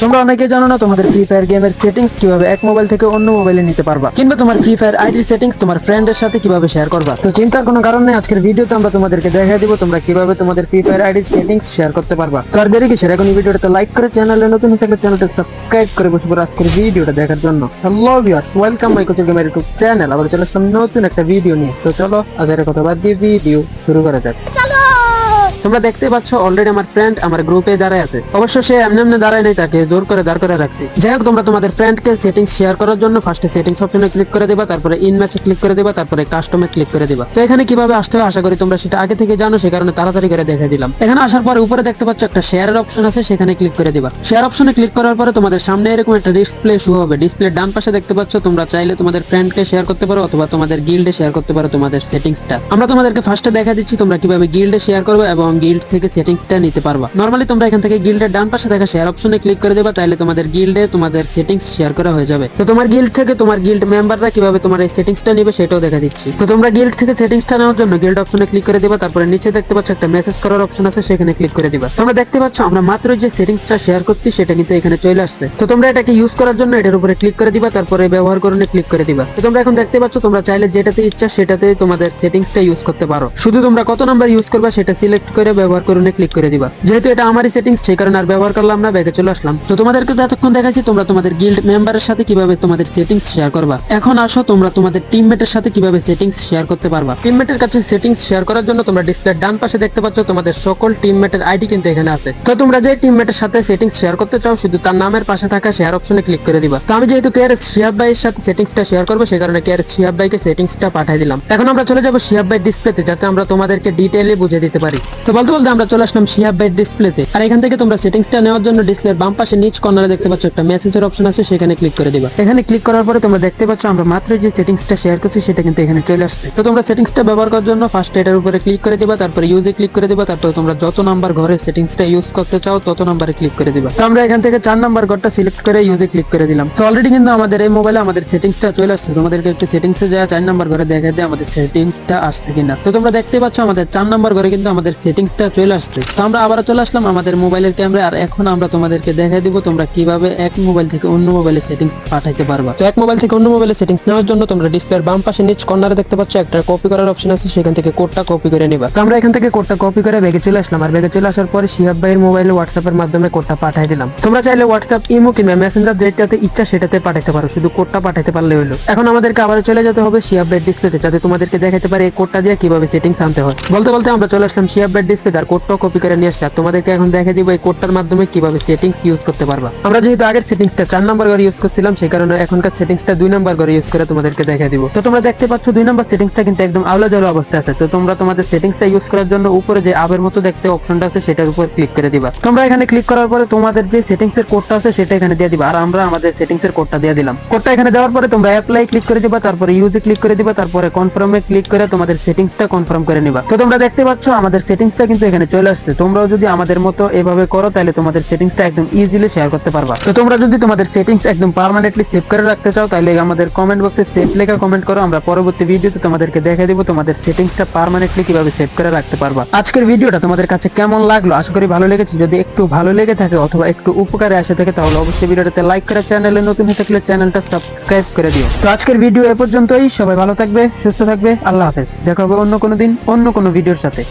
তোমরা অনেকে জানো না তোমাদের ফ্রি ফায়ার গেমের সেটিংস কিভাবে এক মোবাইল থেকে অন্য মোবাইলে নিতে পারবা, কিংবা তোমার ফ্রি ফায়ার আইডি সেটিংস তোমার ফ্রেন্ডের সাথে কিভাবে শেয়ার করবা। তো চিন্তার কোনো কারণ নেই, আজকের ভিডিওতে আমরা তোমাদেরকে দেখাই দিব তোমরা কিভাবে তোমাদের free fire ID settings share করতে পারবা। তো আর দেরি কিসের, এখন এই ভিডিওটা লাইক করে চ্যানেলে নতুন থাকলে চ্যানেলটা সাবস্ক্রাইব করে বসে পড়ো আজকের ভিডিওটা দেখার জন্য। Hello viewers, welcome my coaching গেমের ইউটিউব চ্যানেল। আবার চলে আসলাম নতুন একটা ভিডিও নিয়ে। তো চলো আজের কথা বাদ দিয়ে ভিডিও শুরু করা যাক। তোমরা দেখতে পাচ্ছ অলরেডি আমার ফ্রেন্ড আমার গ্রুপে দাঁড়ায় আছে। অবশ্য সে এমনি দাঁড়ায় নাই, তাকে জোর করে দাঁড় করে রাখছি। যাই হোক, তোমরা তোমাদের ফ্রেন্ডকে সেটিংস শেয়ার করার জন্য ফার্স্টে সেটিংস অপশনে ক্লিক করে দিবা, তারপরে ইন ম্যাচে ক্লিক করে দিবা, তারপরে কাস্টমে ক্লিক করে দিবা। তো এখানে কিভাবে আসতে হয় আশা করি তোমরা সেটা আগে থেকে জানো, সেই কারণে তাড়াতাড়ি করে দেখাই দিলাম। এখানে আসার পরে উপরে দেখতে পাচ্ছ একটা শেয়ারের অপশন আছে, সেখানে ক্লিক করে দিবা। শেয়ার অপশনে ক্লিক করার পরে তোমাদের সামনে এরকম একটা ডিসপ্লে শো হবে। ডিসপ্লে ডান পাশে দেখতে পাচ্ছ, তোমরা চাইলে তোমাদের ফ্রেন্ডকে শেয়ার করতে পারো অথবা তোমাদের গিল্ডে শেয়ার করতে পারো তোমাদের সেটিংসটা। আমরা তোমাদেরকে ফার্স্টে দেখা দিচ্ছি তোমরা কিভাবে গিল্ডে শেয়ার করবে এবং গিল্ড থেকে সেটিংসটা নিতে পারবা। নরমালি তোমরা এখান থেকে গিল্ডের ডান পাশে থাকা শেয়ার অপশনে ক্লিক করে দেবা, তাহলে তোমাদের গিল্ডে তোমাদের সেটিংস শেয়ার করা হয়ে যাবে। তো তোমার গিল্ড থেকে তোমার গিল্ড মেম্বাররা কিভাবে তোমার এই সেটিংসটা নেবে সেটাও দেখা দিচ্ছি। তো তোমরা গিল্ড থেকে সেটিংসটা নেওয়ার জন্য গিল্ড অপশনে ক্লিক করে দিবা, তারপরে নিচে দেখতে পাচ্ছ একটা মেসেজ করার অপশন আছে, সেখানে ক্লিক করে দিবা। তোমরা দেখতে পাচ্ছ আমরা মাত্র যে সেটিংসটা শেয়ার করছি সেটা কিন্তু এখানে চলে আসছে। তো তোমরা এটাকে ইউজ করার জন্য এটার উপরে ক্লিক করে দিবা, তারপরে ব্যবহার করণে ক্লিক করে দিবা। তো তোমরা এখন দেখতে পাচ্ছ তোমরা চাইলে যেটাতে ইচ্ছা সেটাতে তোমাদের সেটিংসটা ইউজ করতে পারো। শুধু তোমরা কত নাম্বার ইউজ করবা সেটা সিলেক্ট করে ব্যবহার করণে ক্লিক করে দিবা। যেহেতু এটা আমারই সেটিংস সেই কারণে আর ব্যবহার করলাম না, ব্যাগে চলে আসলাম। তো তোমাদেরকে এতক্ষণ দেখাচ্ছি তোমরা তোমাদের গিল্ড মেম্বারের সাথে কিভাবে তোমাদের সেটিংস শেয়ার করবা। এখন আসো তোমরা তোমাদের টিমমেটের সাথে কিভাবে সেটিংস শেয়ার করতে পারবা। টিমমেটের কাছে সেটিংস শেয়ার করার জন্য তোমরা ডিসপ্লের ডান পাশে দেখতে পাচ্ছ তোমাদের সকল টিমমেটের আইডি কিন্তু এখানে আছে। তো তোমরা যে টিমমেটের সাথে সেটিংস শেয়ার করতে চাও শুধু তার নামের পাশে থাকা শেয়ার অপশনে ক্লিক করে দিবা। তো আমি যেহেতু কেআরএস শিহাব ভাইয়ের সাথে সেটিংসটা শেয়ার করবো সেই কারণে কেআরএস শিহাব ভাইকে সেটিংসটা পাঠিয়ে দিলাম। এখন আমরা চলে যাবো শিহাব ভাইয়ের ডিসপ্লেতে, যাতে আমরা তোমাদেরকে ডিটেইলে বুঝিয়ে দিতে পারি। তো বলতে বলতে আমরা চলে আসলাম শিহাব ভাইয়ের ডিসপ্লেতে। আর এখান থেকে তোমরা সেটিংসটা নেওয়ার জন্য ডিসপ্লের বাম পাশে নিচ কর্নারে দেখতে পাচ্ছ একটা মেসেজের অপশন আছে, সেখানে ক্লিক করে দিবা। এখানে ক্লিক করার পরে তোমরা দেখতে পাচ্ছ আমরা মাত্র যে সেটিংসটা শেয়ার করছি সেটা কিন্তু এখানে চলে আসছে। তো তোমরা সেটিংসটা ব্যবহার করার জন্য ফার্স্ট এটার উপরে ক্লিক করে দিবা, তারপরে ইউজে ক্লিক করে দিবা, তারপরে তোমরা যত নাম্বার ঘরে সেটিংসটা ইউজ করতে চাও তত নাম্বারে ক্লিক করে দিবা। তো আমরা এখান থেকে 4 নাম্বার ঘরটা সিলেক্ট করে ইউজে ক্লিক করে দিলাম। তো অলরেডি কিন্তু আমাদের এই মোবাইলে আমাদের সেটিংসটা চলে আসছে। তোমাদেরকে একটু সেটিংসে যা 4 নাম্বার ঘরে দেখা দেয় আমাদের সেটিংসটা আসছে কিনা। তো তোমরা দেখতে পাচ্ছ আমাদের 4 নাম্বার ঘরে কিন্তু আমাদের সেটিংসটা চলে আসছে। তো আমরা আবার চলে আসলাম আমাদের মোবাইলের ক্যামেরা। আর এখন আমরা তোমাদেরকে দেখাই দিব তোমরা কিভাবে এক মোবাইল থেকে অন্য মোবাইলে সেটিংস পাঠাইতে পারবা। তো এক মোবাইল থেকে অন্য মোবাইলে সেটিংস নেওয়ার জন্য তোমরা ডিসপ্লের বাম পাশে নিচ কর্নারে দেখতে পাচ্ছ একটা কপি করার অপশন আছে, সেখান থেকে কোডটা কপি করে নিবা। তো আমরা এখান থেকে কোডটা কপি করে ব্যাগে চলে আসলাম। আর ব্যাগে চলে আসার পরে শিহাব ভাইয়ের মোবাইলে হোয়াটসঅ্যাপের মাধ্যমে কোডটা পাঠিয়ে দিলাম। তোমরা চাইলে হোয়াটসঅ্যাপ, ইমো কিংবা মেসেঞ্জার যেটাতে ইচ্ছা সেটাতে পাঠাতে পারো, শুধু কোডটা পাঠাতে পারলে হলো। এখন আমাদেরকে আবার চলে যেতে হবে শিহাব ভাইয়ের ডিসপ্লেতে, যাতে তোমাদেরকে দেখাতে পারে এই কোডটা দিয়ে কিভাবে সেটিংস আনতে হয়। বলতে বলতে আমরা চলে আসলাম শিহাব ভাইয়ের ডিসপ্লেতে আর কোডটাও কপি করে নিয়ে আসছি। আর তোমাদেরকে এখন দেখাই দিব এই কোডটার মাধ্যমে কিভাবে সেটিংস ইউজ করতে পারবা। আমরা যেহেতু আগের সেটিংসটা 4 নাম্বার ঘরে ইউজ করছিলাম সেই কারণে এখনকার সেটিংসটা 2 নাম্বার ঘরে ইউজ করে তোমাদেরকে দেখাই দিব। তো তোমরা দেখতে পাচ্ছ 2 নাম্বার সেটিংসটা কিন্তু একদম আলাদা আলাদা অবস্থায় আছে। তো তোমরা তোমাদের সেটিংসটা ইউজ করার জন্য উপরে যে আবের মতো দেখতে অপশনটা আছে সেটার উপর ক্লিক করে দিবা। তোমরা এখানে ক্লিক করার পরে তোমাদের যে সেটিংস এর কোডটা আছে সেটা এখানে দিয়ে দিবা। আর আমরা আমাদের সেটিংস এর কোডটা দিয়ে দিলাম। কোডটা এখানে দেওয়ার পরে তোমরা অ্যাপ্লাই ক্লিক করে দিবা, তারপরে ইউজে ক্লিক করে দিবা, তারপরে কনফার্মে ক্লিক করে তোমাদের সেটিংসটা কনফার্ম করে নিবা। তো তোমরা দেখতে পাচ্ছ আমাদের সেটিংসটা কিন্তু এখানে চলে আসছে। তোমরাও যদি আমাদের মতো এভাবে করো তাহলে তোমাদের সেটিংসটা একদম ইজিলি শেয়ার করতে পারবা। তো তোমরা যদি তোমাদের সেটিংস একদম পার্মানেন্টলি সেভ করে রাখতে চাও তাহলে আমাদের কমেন্ট বক্সে সেভ লেখা কমেন্ট করো। আমরা পরবর্তী ভিডিওতে তোমাদেরকে দেখিয়ে দিব তোমাদের সেটিংসটা পার্মানেন্টলি কিভাবে সেভ করে রাখতে পারবা। আজকের ভিডিওটা তোমাদের কাছে কেমন লাগলো? আশা করি ভালো লেগেছে। যদি একটু ভালো লেগে থাকে অথবা একটু উপকারে আসে থাকে তাহলে অবশ্যই ভিডিওটাতে লাইক করে চ্যানেলে নতুন হয়ে থাকলে চ্যানেলটা সাবস্ক্রাইব করে দিও। তো আজকের ভিডিও এ পর্যন্তই। সবাই ভালো থাকবে, সুস্থ থাকবে। আল্লাহ হাফেজ। দেখা হবে অন্য কোনো দিন অন্য কোনো ভিডিওর সাথে।